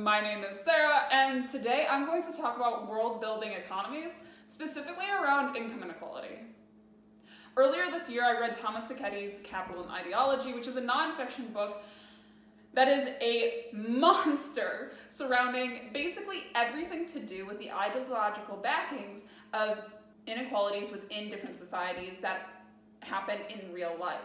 my name is Sarah, and today I'm going to talk about world-building economies, specifically around income inequality. Earlier this year, I read Thomas Piketty's Capital and Ideology, which is a non-fiction book that is a monster surrounding basically everything to do with the ideological backings of inequalities within different societies that happen in real life.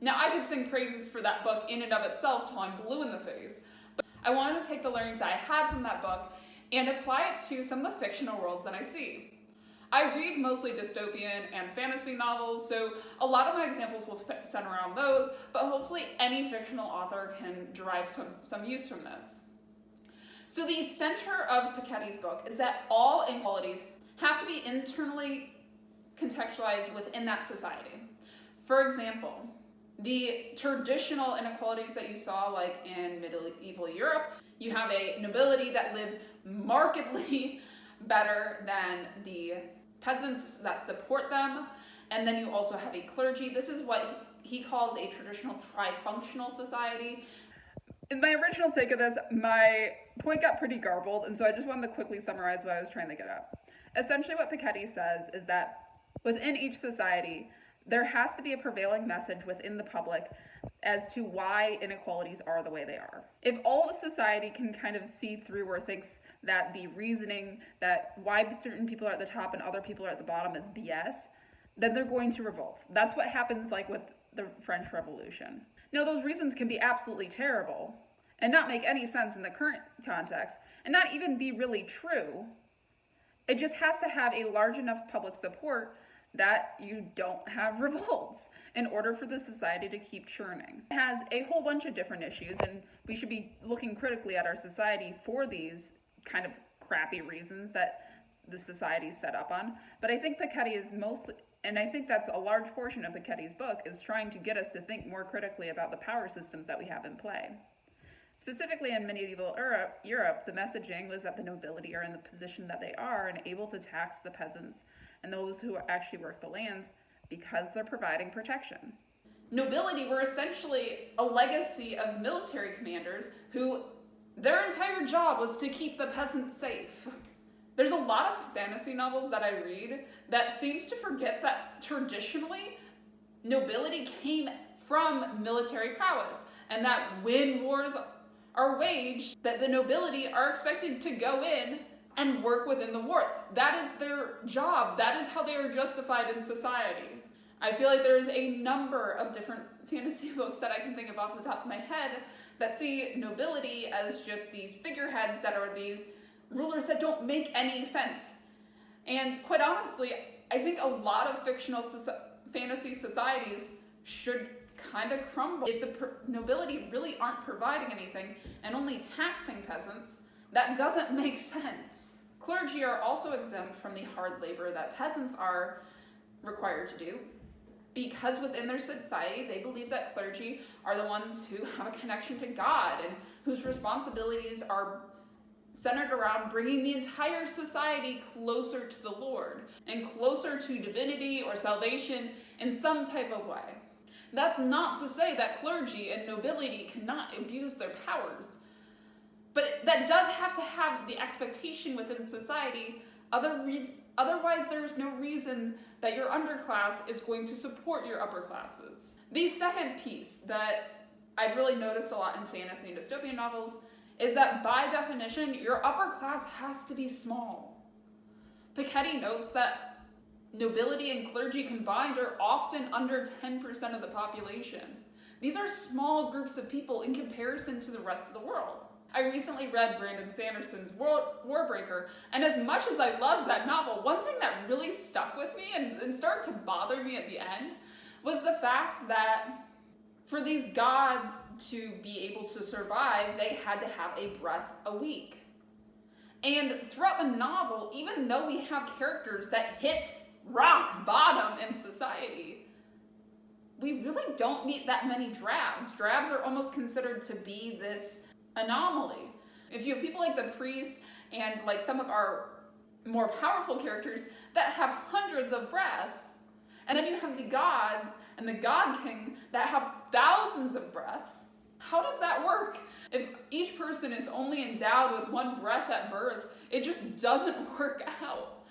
Now, I could sing praises for that book in and of itself till I'm blue in the face, but I wanted to take the learnings that I had from that book and apply it to some of the fictional worlds that I see. I read mostly dystopian and fantasy novels, so a lot of my examples will center around those, but hopefully any fictional author can derive some use from this. So the center of Piketty's book is that all inequalities have to be internally contextualized within that society. For example, the traditional inequalities that you saw, like in medieval Europe, you have a nobility that lives markedly better than the peasants that support them, and then you also have a clergy. This is what he calls a traditional trifunctional society. In my original take of this, my point got pretty garbled, and so I just wanted to quickly summarize what I was trying to get at. Essentially what Piketty says is that within each society, there has to be a prevailing message within the public as to why inequalities are the way they are. If all of society can kind of see through or thinks that the reasoning that why certain people are at the top and other people are at the bottom is BS, then they're going to revolt. That's what happens like with the French Revolution. Now, those reasons can be absolutely terrible and not make any sense in the current context and not even be really true. It just has to have a large enough public support that you don't have revolts in order for the society to keep churning. It has a whole bunch of different issues, and we should be looking critically at our society for these kind of crappy reasons that the society is set up on. But I think Piketty is mostly, and I think that's a large portion of Piketty's book, is trying to get us to think more critically about the power systems that we have in play. Specifically in medieval Europe, the messaging was that the nobility are in the position that they are and able to tax the peasants and those who actually work the lands because they're providing protection. Nobility were essentially a legacy of military commanders who their entire job was to keep the peasants safe. There's a lot of fantasy novels that I read that seems to forget that traditionally nobility came from military prowess, and that when wars are waged, that the nobility are expected to go in and work within the war. That is their job. That is how they are justified in society. I feel like there's a number of different fantasy books that I can think of off the top of my head that see nobility as just these figureheads that are these rulers that don't make any sense. And quite honestly, I think a lot of fictional fantasy societies should kind of crumble. If the nobility really aren't providing anything and only taxing peasants, that doesn't make sense. Clergy are also exempt from the hard labor that peasants are required to do because within their society they believe that clergy are the ones who have a connection to God and whose responsibilities are centered around bringing the entire society closer to the Lord and closer to divinity or salvation in some type of way. That's not to say that clergy and nobility cannot abuse their powers, but that does have to have the expectation within society. Otherwise, there's no reason that your underclass is going to support your upper classes. The second piece that I've really noticed a lot in fantasy and dystopian novels is that by definition, your upper class has to be small. Piketty notes that nobility and clergy combined are often under 10% of the population. These are small groups of people in comparison to the rest of the world. I recently read Brandon Sanderson's Warbreaker, and as much as I love that novel, one thing that really stuck with me and started to bother me at the end was the fact that for these gods to be able to survive, they had to have a breath a week. And throughout the novel, even though we have characters that hit rock bottom in society, we really don't meet that many drabs. Drabs are almost considered to be this anomaly. If you have people like the priest and like some of our more powerful characters that have hundreds of breaths, and then you have the gods and the god king that have thousands of breaths, How does that work? If each person is only endowed with one breath at birth, it just doesn't work out.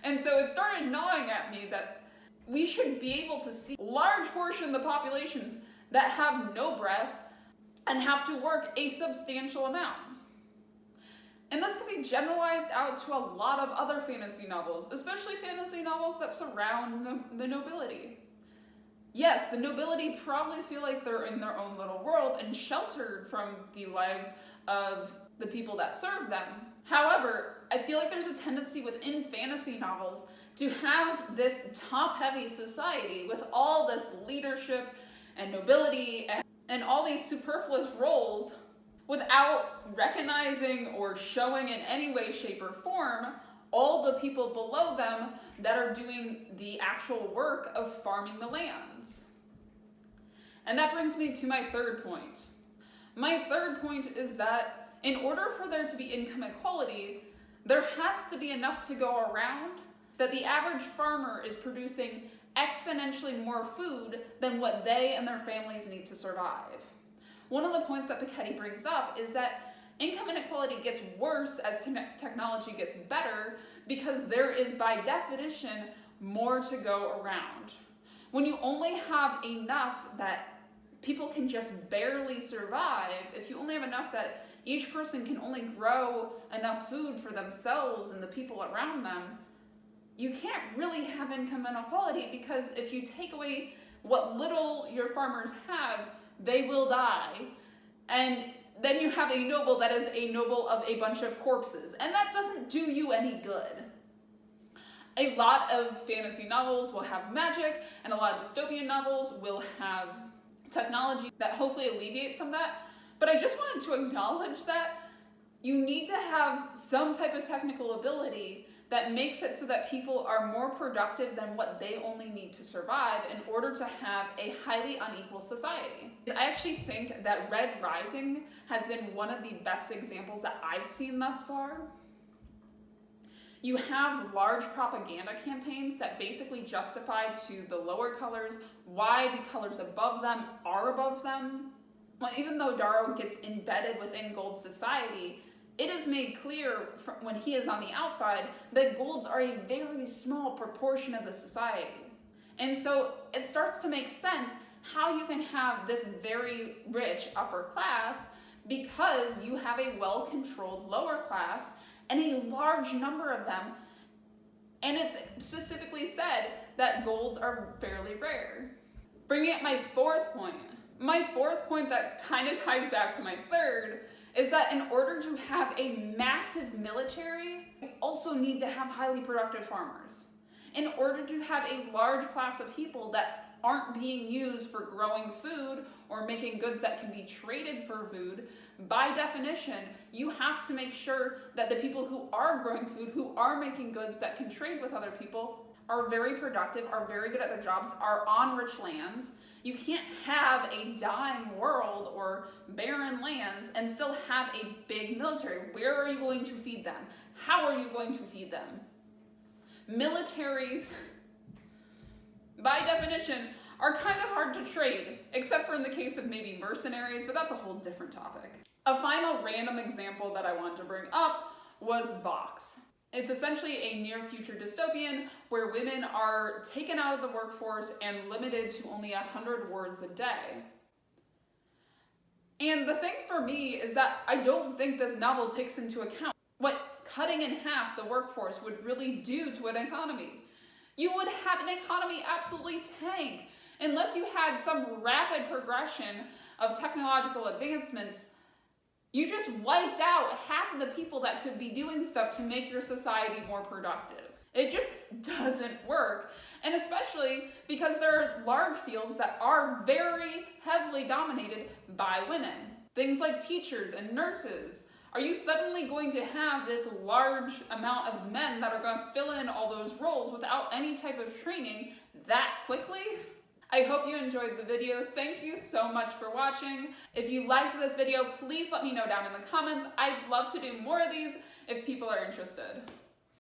And so it started gnawing at me that we should be able to see a large portion of the populations that have no breath and have to work a substantial amount. And this can be generalized out to a lot of other fantasy novels, especially fantasy novels that surround the nobility. Yes, the nobility probably feel like they're in their own little world and sheltered from the lives of the people that serve them. However, I feel like there's a tendency within fantasy novels to have this top-heavy society with all this leadership and nobility and all these superfluous roles without recognizing or showing in any way, shape, or form all the people below them that are doing the actual work of farming the lands. And that brings me to my third point. My third point is that in order for there to be income equality, there has to be enough to go around that the average farmer is producing exponentially more food than what they and their families need to survive. One of the points that Piketty brings up is that income inequality gets worse as technology gets better because there is, by definition, more to go around. When you only have enough that people can just barely survive, if you only have enough that each person can only grow enough food for themselves and the people around them, you can't really have income inequality, because if you take away what little your farmers have, they will die. And then you have a noble that is a noble of a bunch of corpses, and that doesn't do you any good. A lot of fantasy novels will have magic, and a lot of dystopian novels will have technology that hopefully alleviates some of that. But I just wanted to acknowledge that you need to have some type of technical ability that makes it so that people are more productive than what they only need to survive in order to have a highly unequal society. I actually think that Red Rising has been one of the best examples that I've seen thus far. You have large propaganda campaigns that basically justify to the lower colors why the colors above them are above them. Well, even though Darrow gets embedded within Gold's society, it is made clear when he is on the outside that Golds are a very small proportion of the society. And so it starts to make sense how you can have this very rich upper class because you have a well-controlled lower class and a large number of them. And it's specifically said that Golds are fairly rare. Bringing up my fourth point. My fourth point that kind of ties back to my third is that in order to have a massive military, you also need to have highly productive farmers. In order to have a large class of people that aren't being used for growing food or making goods that can be traded for food, by definition, you have to make sure that the people who are growing food, who are making goods that can trade with other people, are very productive, are very good at their jobs, are on rich lands. You can't have a dying world or barren lands and still have a big military. Where are you going to feed them? How are you going to feed them? Militaries, by definition, are kind of hard to trade, except for in the case of maybe mercenaries, but that's a whole different topic. A final random example that I wanted to bring up was Vox. It's essentially a near-future dystopian where women are taken out of the workforce and limited to only 100 words a day. And the thing for me is that I don't think this novel takes into account what cutting in half the workforce would really do to an economy. You would have an economy absolutely tank unless you had some rapid progression of technological advancements. You just wiped out half of the people that could be doing stuff to make your society more productive. It just doesn't work. And especially because there are large fields that are very heavily dominated by women. Things like teachers and nurses. Are you suddenly going to have this large amount of men that are going to fill in all those roles without any type of training that quickly? I hope you enjoyed the video. Thank you so much for watching. If you liked this video, please let me know down in the comments. I'd love to do more of these if people are interested.